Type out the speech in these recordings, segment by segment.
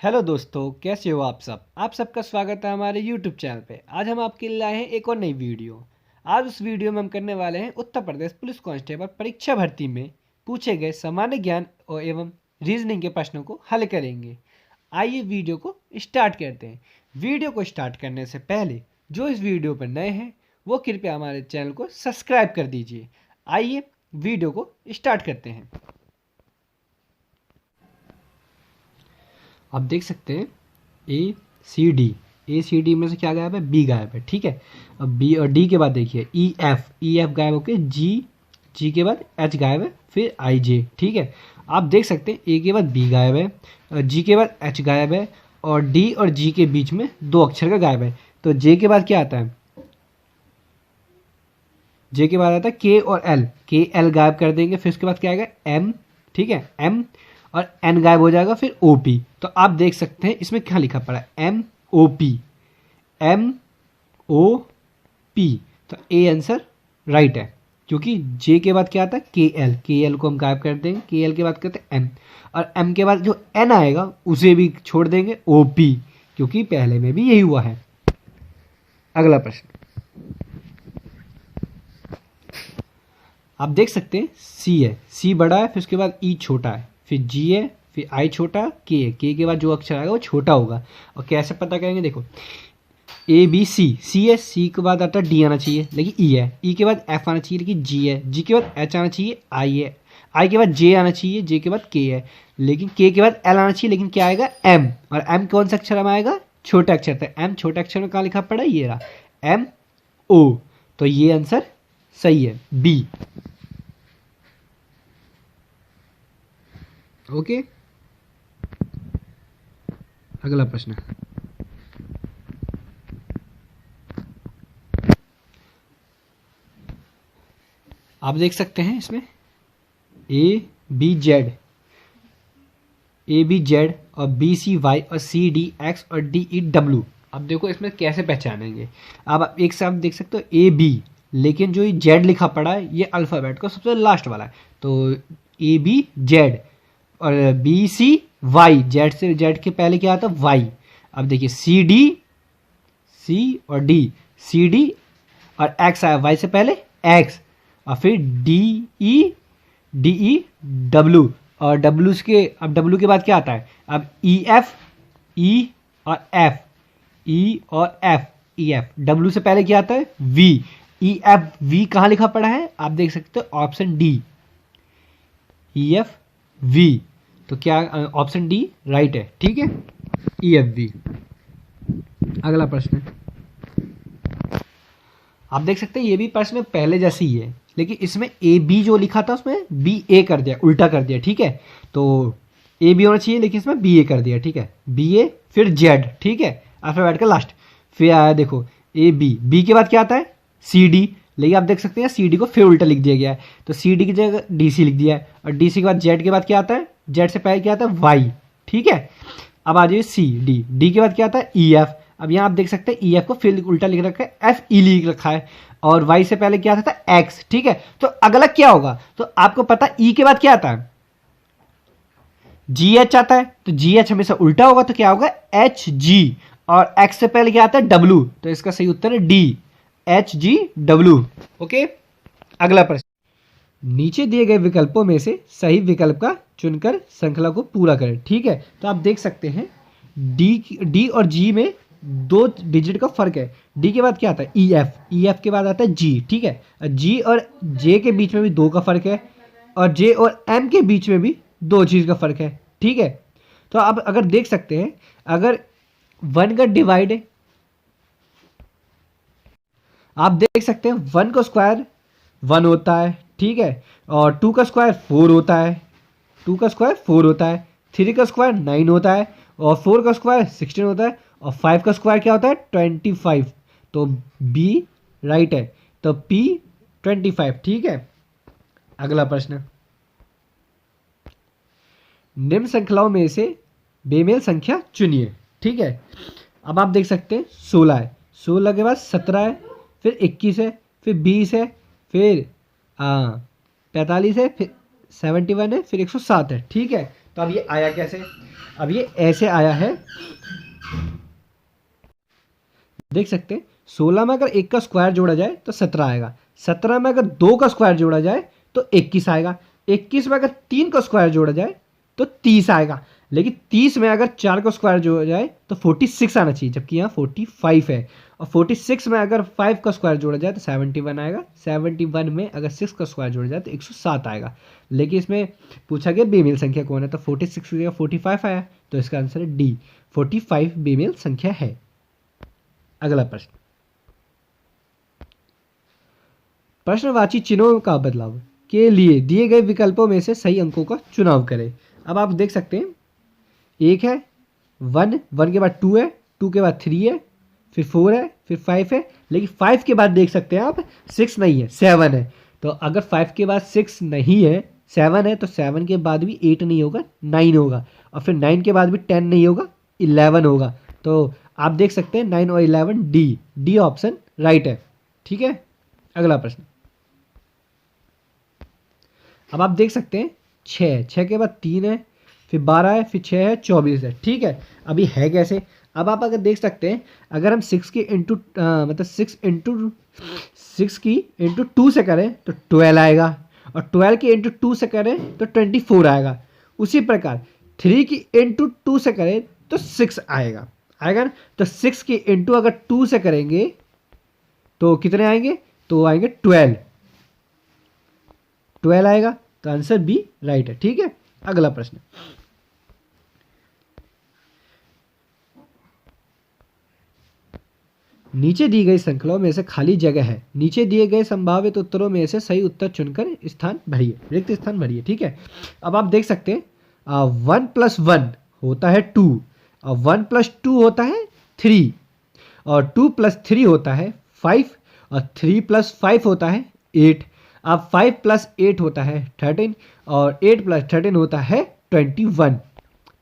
Hello दोस्तों, कैसे हो आप सब। आप सबका स्वागत है हमारे यूट्यूब चैनल पे। आज हम आपके लिए लाए हैं एक और नई वीडियो। आज उस वीडियो में हम करने वाले हैं उत्तर प्रदेश पुलिस कांस्टेबल परीक्षा भर्ती में पूछे गए सामान्य ज्ञान और एवं रीजनिंग के प्रश्नों को हल करेंगे। आइए वीडियो को स्टार्ट करते हैं। वीडियो को स्टार्ट करने से पहले जो इस वीडियो पर नए हैं वो कृपया हमारे चैनल को सब्सक्राइब कर दीजिए। आइए वीडियो को स्टार्ट करते हैं। आप देख सकते हैं ए सी डी में से क्या गायब है, बी गायब है। ठीक है, अब बी और डी के बाद देखिए ई एफ गायब होके जी के बाद एच गायब है, फिर आई जे। ठीक है, आप देख सकते हैं ए के बाद बी गायब है, जी के बाद एच गायब है और डी और जी के बीच में दो अक्षर का गायब है। तो जे के बाद क्या आता है, जे के बाद आता है के और एल। के एल गायब कर देंगे, फिर उसके बाद क्या आएगा एम। ठीक है, एम और एन गायब हो जाएगा, फिर ओ पी। तो आप देख सकते हैं इसमें क्या लिखा पड़ा है, M O P, M O P. तो ए आंसर राइट है, क्योंकि जे के बाद क्या आता है के एल को हम गायब कर देंगे, के एल के बाद कहते हैं एम, और एम के बाद जो एन आएगा उसे भी छोड़ देंगे, ओ पी, क्योंकि पहले में भी यही हुआ है। अगला प्रश्न आप देख सकते हैं सी है, सी बड़ा है, फिर उसके बाद ई छोटा है, फिर जी है, फिर आई छोटा, के है, के बाद जो अक्षर आएगा वो छोटा होगा। और कैसे पता करेंगे, देखो ए बी सी है, सी के बाद आता है डी आना चाहिए लेकिन ई है, ई के बाद एफ आना चाहिए लेकिन जी है, जी के बाद एच आना चाहिए, आई है, आई के बाद जे आना चाहिए, जे के बाद के है लेकिन के बाद एल आना चाहिए लेकिन क्या आएगा एम। और एम कौन सा अक्षर में आएगा, छोटा अक्षर था। एम छोटे अक्षर में कहाँ लिखा पड़ा है, ये रहा एम ओ। तो ये आंसर सही है, बी। ओके, अगला प्रश्न आप देख सकते हैं इसमें ए बी जेड और बी सी वाई और सी डी एक्स और डी ई डब्ल्यू। अब देखो इसमें कैसे पहचानेंगे। अब आप एक साथ देख सकते हो ए बी, लेकिन जो ये जेड लिखा पड़ा है ये अल्फ़ाबेट का सबसे लास्ट वाला है, तो ए बी जेड। और बी सी वाई, जेड से जेड के पहले क्या आता है वाई। अब देखिए सी डी, सी और डी, सी डी और एक्स आया वाई से पहले एक्स, और फिर डी ई डब्ल्यू, और डब्ल्यू के अब डब्ल्यू के बाद क्या आता है, अब ई और एफ डब्ल्यू से पहले क्या आता है वी, ई एफ वी कहाँ लिखा पड़ा है, आप देख सकते हो option D, E F V. तो क्या ऑप्शन डी राइट है। ठीक है, ई एफ वी। अगला प्रश्न आप देख सकते हैं ये भी प्रश्न पहले जैसी ही है, लेकिन इसमें ए बी जो लिखा था उसमें बी ए कर दिया, उल्टा कर दिया। ठीक है, तो ए बी होना चाहिए लेकिन इसमें बी ए कर दिया। ठीक है, बी ए फिर जेड। ठीक है, अल्फाबेट का लास्ट, फिर आया देखो ए बी, बी के बाद क्या आता है सी डी, लेकिन आप देख सकते हैं सी डी को फिर उल्टा लिख दिया गया है, तो सी डी की जगह डी सी लिख दिया है, और डी सी के बाद जेड के बाद क्या आता है, जेड से पहले क्या आता है वाई। ठीक है, अब आ जाइए सी डी, डी के बाद क्या आता है ई एफ। अब यहाँ आप देख सकते हैं ई एफ को फिर उल्टा लिख रखा है, एफ ई लिख रखा है, और वाई से पहले क्या आता था एक्स। ठीक है, तो अगला क्या होगा, तो आपको पता ई के बाद क्या आता है जी एच आता है, तो जी एच हमेशा उल्टा होगा, तो क्या होगा एच जी, और एक्स से पहले क्या आता है डब्ल्यू, तो इसका सही उत्तर है D, H G W. Okay, अगला प्रश्न नीचे दिए गए विकल्पों में से सही विकल्प का चुनकर श्रृंखला को पूरा करें। ठीक है, तो आप देख सकते हैं डी और जी में 2 डिजिट का फर्क है। डी के बाद क्या आता है ई एफ के बाद आता है जी। ठीक है, जी और जे के बीच में भी 2 का फर्क है, और जे और एम के बीच में भी 2 चीज़ का फर्क है। ठीक है, तो आप अगर देख सकते हैं, अगर 1 का डिवाइड है, आप देख सकते हैं 1 का स्क्वायर 1 होता है। ठीक है, और 2 का स्क्वायर 4 होता है, 2 का स्क्वायर 4 होता है, 3 का स्क्वायर 9 होता है, और 4 का स्क्वायर 16 होता है, और 5 का स्क्वायर क्या होता है 25। तो बी राइट है, तो पी 25। ठीक है, अगला प्रश्न निम्न श्रृंखलाओं में से बेमेल संख्या चुनिए। ठीक है, अब आप देख सकते हैं 16 है, 16 के बाद 17 है, फिर 21 है, फिर 20 है, फिर 45 है, फिर 71 है, फिर 107 है। ठीक है, तो अब ये आया कैसे, अब ये ऐसे आया है, देख सकते हैं 16 में अगर 1 का स्क्वायर जोड़ा जाए तो 17 आएगा, 17 में अगर 2 का स्क्वायर जोड़ा जाए तो 21 आएगा, 21 में अगर 3 का स्क्वायर जोड़ा जाए तो 30 आएगा, लेकिन 30 में अगर 4 का स्क्वायर जोड़ा जाए तो 46 आना चाहिए, जबकि यहाँ 45 है। और 46 में अगर 5 का स्क्वायर जोड़ा जाए तो 71 आएगा, 71 में अगर 6 का स्क्वायर जोड़ा जाए तो 107 आएगा। लेकिन इसमें पूछा गया बेमेल संख्या कौन है, तो 46 की जगह 45 आया, तो इसका आंसर है डी, 45 बेमेल संख्या है। अगला प्रश्न, प्रश्नवाची चिन्हों का बदलाव के लिए दिए गए विकल्पों में से सही अंकों का चुनाव करें। अब आप देख सकते हैं एक है 1, 1 के बाद 2 है, 2 के बाद 3 है, फिर 4 है, फिर 5 है, लेकिन 5 के बाद देख सकते हैं आप 6 नहीं है, 7 है। तो अगर 5 के बाद 6 नहीं है, 7 है, तो 7 के बाद भी 8 नहीं होगा, 9 होगा, और फिर 9 के बाद भी 10 नहीं होगा, 11 होगा। तो आप देख सकते हैं 9 और 11 डी ऑप्शन राइट है। ठीक है, अगला प्रश्न, अब आप देख सकते हैं 6 के बाद 3 है, फिर 12 है, फिर 6 है, 24 है। ठीक है, अभी है कैसे, अब आप अगर देख सकते हैं अगर हम 6 की इंटू मतलब 6 की इंटू 2 से करें तो 12 आएगा, और 12 की इंटू 2 से करें तो 24 आएगा। उसी प्रकार 3 की इंटू 2 से करें तो 6 आएगा ना। तो 6 की इंटू अगर 2 से करेंगे तो कितने आएंगे, तो आएंगे 12 आएगा, तो आंसर बी राइट है। ठीक है, अगला प्रश्न, नीचे दी गई श्रृंखलाओं में से खाली जगह है, नीचे दिए गए संभावित उत्तरों में से सही उत्तर चुनकर स्थान भरिए, रिक्त स्थान भरिए। ठीक है, अब आप देख सकते हैं 1 + 1 होता है 2, और 1 + 2 होता है 3, और 2 + 3 होता है 5, और 3 + 5 होता है 8। अब 5 + 8 होता है 13, और 8 + 13 होता है 21।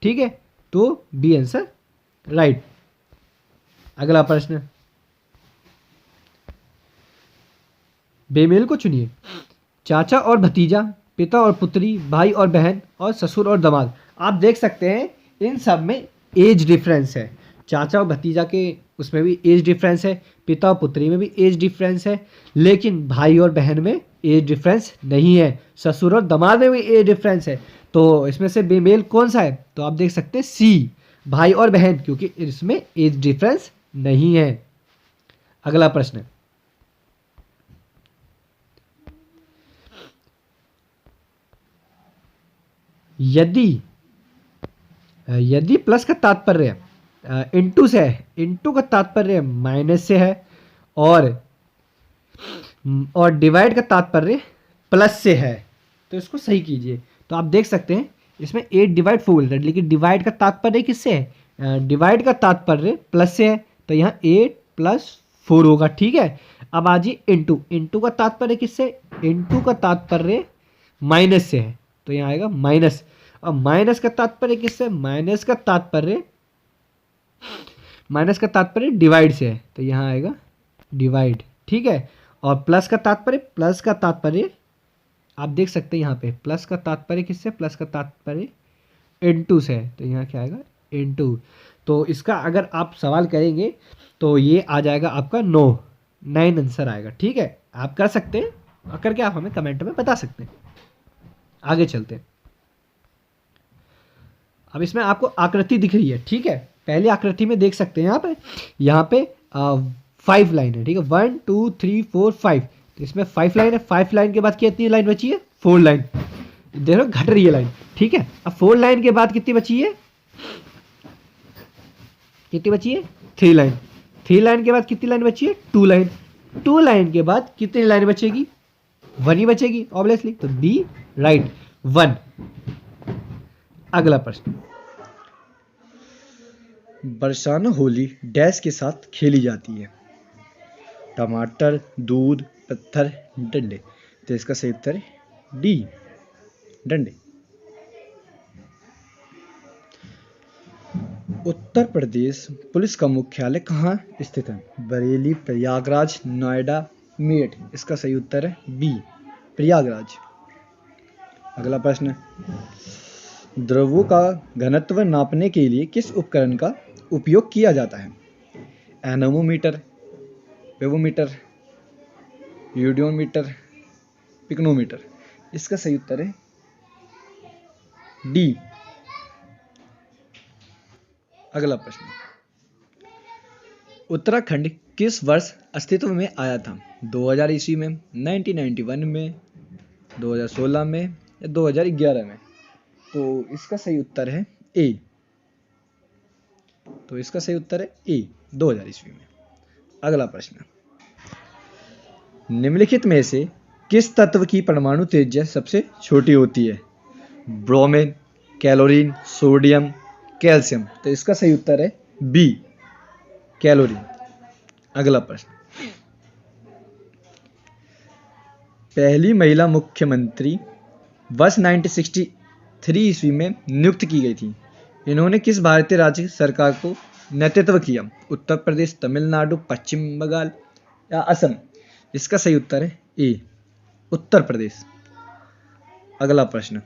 ठीक है, तो बी आंसर राइट। अगला प्रश्न, बेमेल को चुनिए, चाचा और भतीजा, पिता और पुत्री, भाई और बहन, और ससुर और दामाद। आप देख सकते हैं इन सब में एज डिफरेंस है, चाचा और भतीजा के उसमें भी एज डिफरेंस है, पिता और पुत्री में भी एज डिफरेंस है, लेकिन भाई और बहन में एज डिफरेंस नहीं है, ससुर और दामाद में भी एज डिफरेंस है। तो इसमें से बेमेल कौन सा है, तो आप देख सकते हैं सी, भाई और बहन, क्योंकि इसमें एज डिफरेंस नहीं है। अगला प्रश्न, यदि प्लस का तात्पर्य इनटू से है, इनटू का तात्पर्य माइनस से है, और डिवाइड का तात्पर्य प्लस से है, तो इसको सही कीजिए। तो आप देख सकते हैं इसमें 8/4, लेकिन डिवाइड का तात्पर्य किससे है, डिवाइड का तात्पर्य प्लस से है, तो यहाँ 8 + 4 होगा। ठीक है, अब आ जी इंटू, इंटू का तात्पर्य किससे, इंटू का तात्पर्य माइनस से है, तो यहाँ आएगा माइनस। और माइनस का तात्पर्य किससे, माइनस का तात्पर्य डिवाइड से है, तो यहाँ आएगा डिवाइड। ठीक है, और प्लस का तात्पर्य आप देख सकते हैं यहाँ पे प्लस का तात्पर्य किससे, प्लस का तात्पर्य इनटू से है, तो यहाँ क्या आएगा इनटू। तो इसका अगर आप सवाल करेंगे तो ये आ जाएगा आपका 9 आंसर आएगा। ठीक है, आप कर सकते हैं, और करके आप हमें कमेंट में बता सकते हैं। आगे चलते हैं, अब इसमें आपको आकृति दिख रही है। ठीक है, पहले आकृति में देख सकते हैं आप, यहाँ पे 5 लाइन है। ठीक है, 1 2 3 4 5, तो इसमें 5 लाइन है, 5 लाइन के बाद कितनी लाइन बची है, 4 लाइन, देखो घट रही है लाइन। ठीक है, अब 4 लाइन के बाद कितनी बची है, 3 लाइन, 3 लाइन के बाद कितनी लाइन बची है, 2 लाइन, 2 लाइन के बाद कितनी लाइन बचेगी, 1 ही बचेगी ऑब्वियसली, तो बी राइट 1। अगला प्रश्न, बरसाना होली डैश के साथ खेली जाती है, टमाटर, दूध, पत्थर, डंडे, तो इसका सही उत्तर है डी, डंडे। उत्तर प्रदेश पुलिस का मुख्यालय कहाँ स्थित है, बरेली, प्रयागराज, नोएडा, मेरठ, इसका सही उत्तर है बी, प्रयागराज। अगला प्रश्न, द्रवों का घनत्व नापने के लिए किस उपकरण का उपयोग किया जाता है? Anemometer, wavemeter, eudiometer, pycnometer. इसका सही उत्तर है डी। अगला प्रश्न, उत्तराखंड किस वर्ष अस्तित्व में आया था? 2000 ईस्वी में, 1991 में, 2016 में या 2011 में? तो इसका सही उत्तर है ए। तो इसका सही उत्तर है ए, 2000 ईस्वी में। अगला प्रश्न, निम्नलिखित में से किस तत्व की परमाणु त्रिज्या सबसे छोटी होती है? Bromine, chlorine, sodium, calcium. तो इसका सही उत्तर है बी, कैलोरीन। अगला प्रश्न, पहली महिला मुख्यमंत्री वर्ष 1963 ईस्वी में नियुक्त की गई थी। इन्होंने किस भारतीय राज्य सरकार को नेतृत्व किया? उत्तर प्रदेश, तमिलनाडु, पश्चिम बंगाल या असम? इसका सही उत्तर है ए, उत्तर प्रदेश। अगला प्रश्न,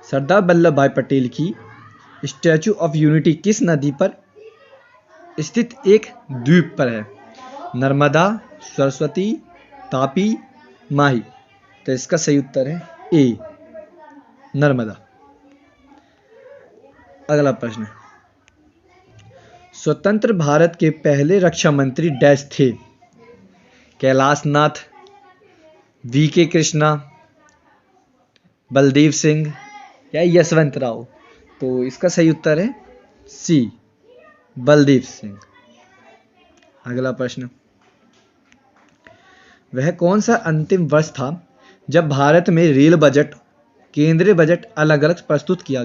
सरदार वल्लभ भाई पटेल की स्टैचू ऑफ यूनिटी किस नदी पर स्थित एक द्वीप पर है? नर्मदा, सरस्वती, तापी, माही। तो इसका सही उत्तर है ए, नर्मदा। अगला प्रश्न, स्वतंत्र भारत के पहले रक्षा मंत्री डैश थे? कैलाश नाथ, वी.के. कृष्णा, बलदेव सिंह या यशवंत राव? तो इसका सही उत्तर है सी, बलदेव सिंह। अगला प्रश्न, वह कौन सा अंतिम वर्ष था जब भारत में रेल बजट, केंद्रीय बजट अलग अलग प्रस्तुत किया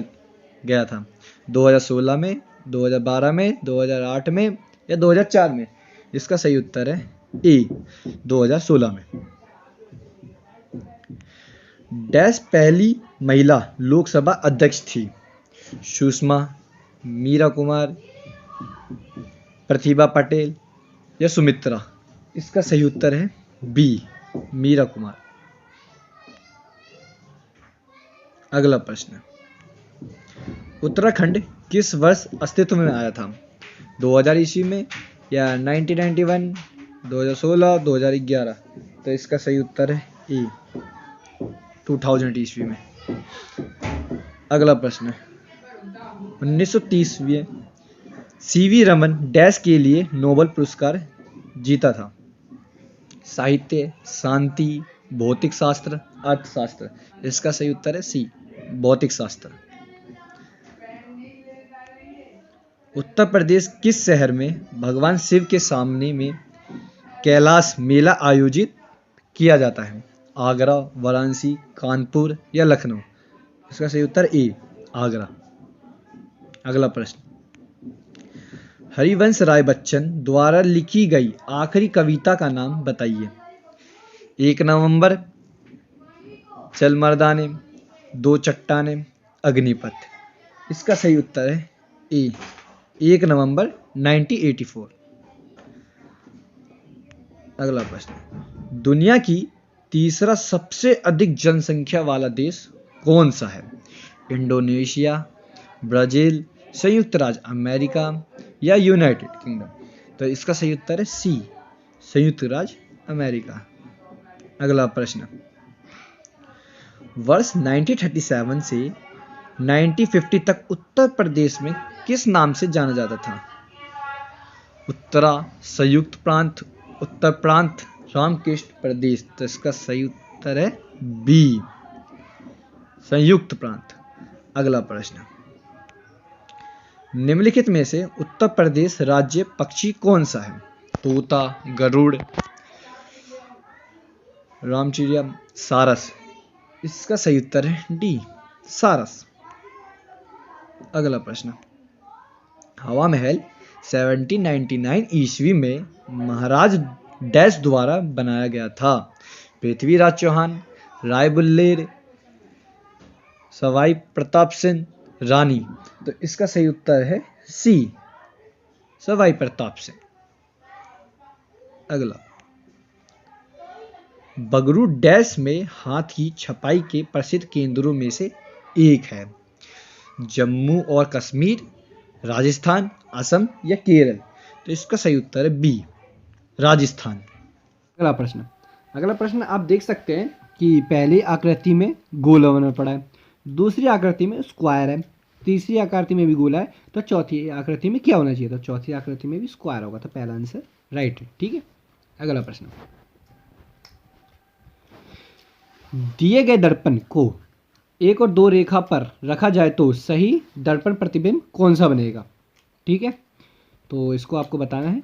गया था? 2016 में, 2012 में, 2008 में या 2004 में? इसका सही उत्तर है ए, 2016 में। डैश पहली महिला लोकसभा अध्यक्ष थी? सुषमा, मीरा कुमार, प्रतिभा पटेल या सुमित्रा? इसका सही उत्तर है बी, मीरा कुमार। अगला प्रश्न, उत्तराखंड किस वर्ष अस्तित्व में आया था? 2000 ईस्वी में या 1991, 2016, 2011? तो इसका सही उत्तर है ए, 2000 ईस्वी में। अगला प्रश्न, 1930 में सीवी रमन डैश के लिए नोबेल पुरस्कार जीता था? साहित्य, शांति, भौतिक शास्त्र, अर्थशास्त्र? इसका सही उत्तर है सी, भौतिक शास्त्र। उत्तर प्रदेश किस शहर में भगवान शिव के सामने में कैलाश मेला आयोजित किया जाता है? आगरा, वाराणसी, कानपुर या लखनऊ? इसका सही उत्तर ए, आगरा। अगला प्रश्न, हरिवंश राय बच्चन द्वारा लिखी गई आखिरी कविता का नाम बताइए। 1 नवंबर, चल मर्दाने, 2 चट्टाने, अग्निपथ? इसका सही उत्तर है ए, 1 नवंबर 1984। अगला प्रश्न, दुनिया की तीसरा सबसे अधिक जनसंख्या वाला देश कौन सा है? इंडोनेशिया, ब्राजील, संयुक्त राज्य अमेरिका या यूनाइटेड किंगडम? तो इसका सही उत्तर है सी, संयुक्त राज्य अमेरिका। अगला प्रश्न, वर्ष 1937 से 1950 तक उत्तर प्रदेश में किस नाम से जाना जाता था? उत्तरा, संयुक्त प्रांत, उत्तर प्रांत, रामकृष्ण प्रदेश? तो इसका सही उत्तर है बी, संयुक्त प्रांत। अगला प्रश्न, निम्नलिखित में से उत्तर प्रदेश राज्य पक्षी कौन सा है? तोता, गरुड़, रामचिड़िया, सारस? इसका सही उत्तर है डी, सारस। अगला प्रश्न, हवा महल 1799 ईस्वी में महाराज डैश द्वारा बनाया गया था? पृथ्वीराज चौहान, राय बुल्लेर, सवाई प्रताप सिंह, रानी? तो इसका सही उत्तर है सी, सवाई प्रताप सिंह। अगला, बगरू डैश में हाथ की छपाई के प्रसिद्ध केंद्रों में से एक है। जम्मू और कश्मीर, राजस्थान, असम या केरल? तो इसका सही उत्तर है बी, राजस्थान। अगला प्रश्न आप देख सकते हैं कि पहली आकृति में गोल बना पड़ा है, दूसरी आकृति में स्क्वायर है, तीसरी आकृति में भी गोला है, तो चौथी आकृति में क्या होना चाहिए? तो चौथी आकृति में भी स्क्वायर होगा, तो पहला आंसर राइट है। ठीक है, अगला प्रश्न, दिए गए दर्पण को 1 और 2 रेखा पर रखा जाए तो सही दर्पण प्रतिबिंब कौन सा बनेगा? ठीक है, तो इसको आपको बताना है।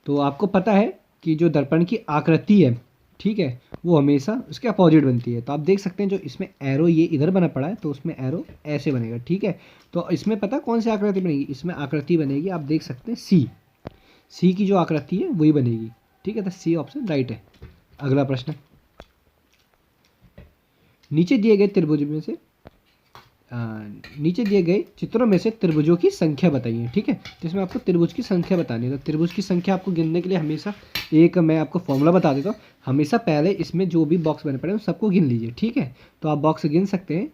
तो आपको पता है कि जो दर्पण की आकृति है, ठीक है, वो हमेशा उसके अपोजिट बनती है। तो आप देख सकते हैं जो इसमें एरो ये इधर बना पड़ा है, तो उसमें एरो ऐसे बनेगा। ठीक है, तो इसमें पता कौन सी आकृति बनेगी? इसमें आकृति बनेगी, आप देख सकते हैं सी की जो आकृति है वही बनेगी। ठीक है, तो सी ऑप्शन राइट है। अगला प्रश्न, नीचे दिए गए चित्रों में से त्रिभुजों की संख्या बताइए। ठीक है, तो इसमें आपको त्रिभुज की संख्या बतानी है। तो त्रिभुज की संख्या आपको गिनने के लिए हमेशा एक मैं आपको फॉर्मूला बता देता हूँ। हमेशा पहले इसमें जो भी बॉक्स बने पड़े हैं सबको गिन लीजिए। ठीक है, तो आप बॉक्स गिन सकते हैं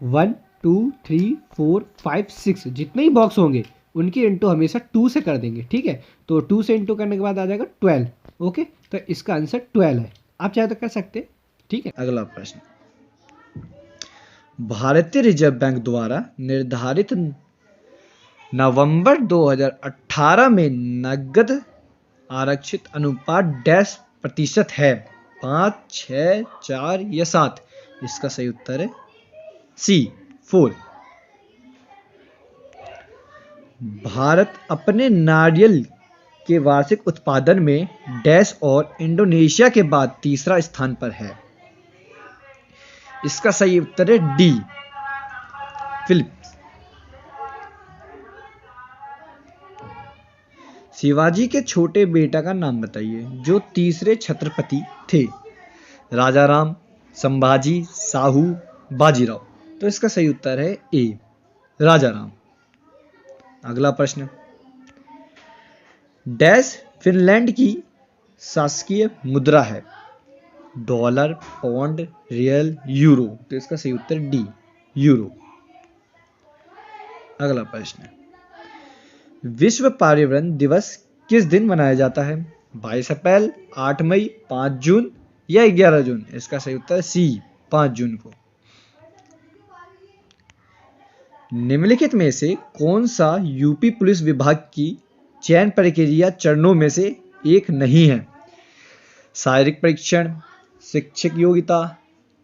1 2 3 4 5 6 जितने ही बॉक्स होंगे उनकी इंटू हमेशा 2 से कर देंगे। ठीक है, तो 2 से इंटू करने के बाद आ जाएगा 12। ओके, तो इसका आंसर 12 है। आप चाहे तो कर सकते हैं। ठीक है, अगला प्रश्न, भारतीय रिजर्व बैंक द्वारा निर्धारित नवंबर 2018 में नकद आरक्षित अनुपात डैश प्रतिशत है? 5, 6, 4 या 7? इसका सही उत्तर है सी, 4। भारत अपने नारियल के वार्षिक उत्पादन में डैश और इंडोनेशिया के बाद तीसरा स्थान पर है। इसका सही उत्तर है डी, फिलीपींस। शिवाजी के छोटे बेटा का नाम बताइए जो तीसरे छत्रपति थे? राजा राम, संभाजी, शाहू, बाजीराव? तो इसका सही उत्तर है ए, राजा राम। अगला प्रश्न, डैश फिनलैंड की शासकीय मुद्रा है? Dollar, pound, real, euro? तो इसका सही उत्तर डी, यूरो। अगला प्रश्न, विश्व पर्यावरण दिवस किस दिन मनाया जाता है? 22 अप्रैल, 8 मई, 5 जून या 11 जून? इसका सही उत्तर है सी, 5 जून को। निम्नलिखित में से कौन सा यूपी पुलिस विभाग की चयन प्रक्रिया चरणों में से एक नहीं है? शारीरिक परीक्षण, शिक्षक योग्यता,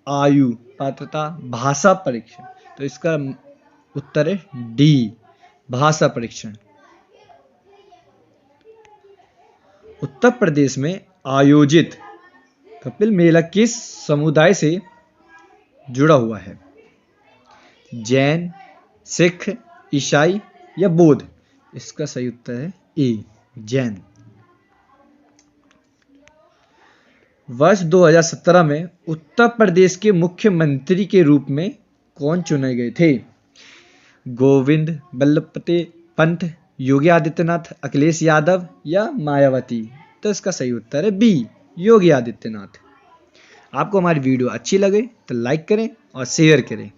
आयु पात्रता, भाषा परीक्षण? तो इसका उत्तर है डी, भाषा परीक्षण। उत्तर प्रदेश में आयोजित कपिल मेला किस समुदाय से जुड़ा हुआ है? जैन, सिख, ईसाई या बौद्ध? इसका सही उत्तर है ए, जैन। वर्ष 2017 में उत्तर प्रदेश के मुख्यमंत्री के रूप में कौन चुने गए थे? गोविंद बल्लभ पंत, योगी आदित्यनाथ, अखिलेश यादव या मायावती? तो इसका सही उत्तर है बी, योगी आदित्यनाथ। आपको हमारी वीडियो अच्छी लगे तो लाइक करें और शेयर करें।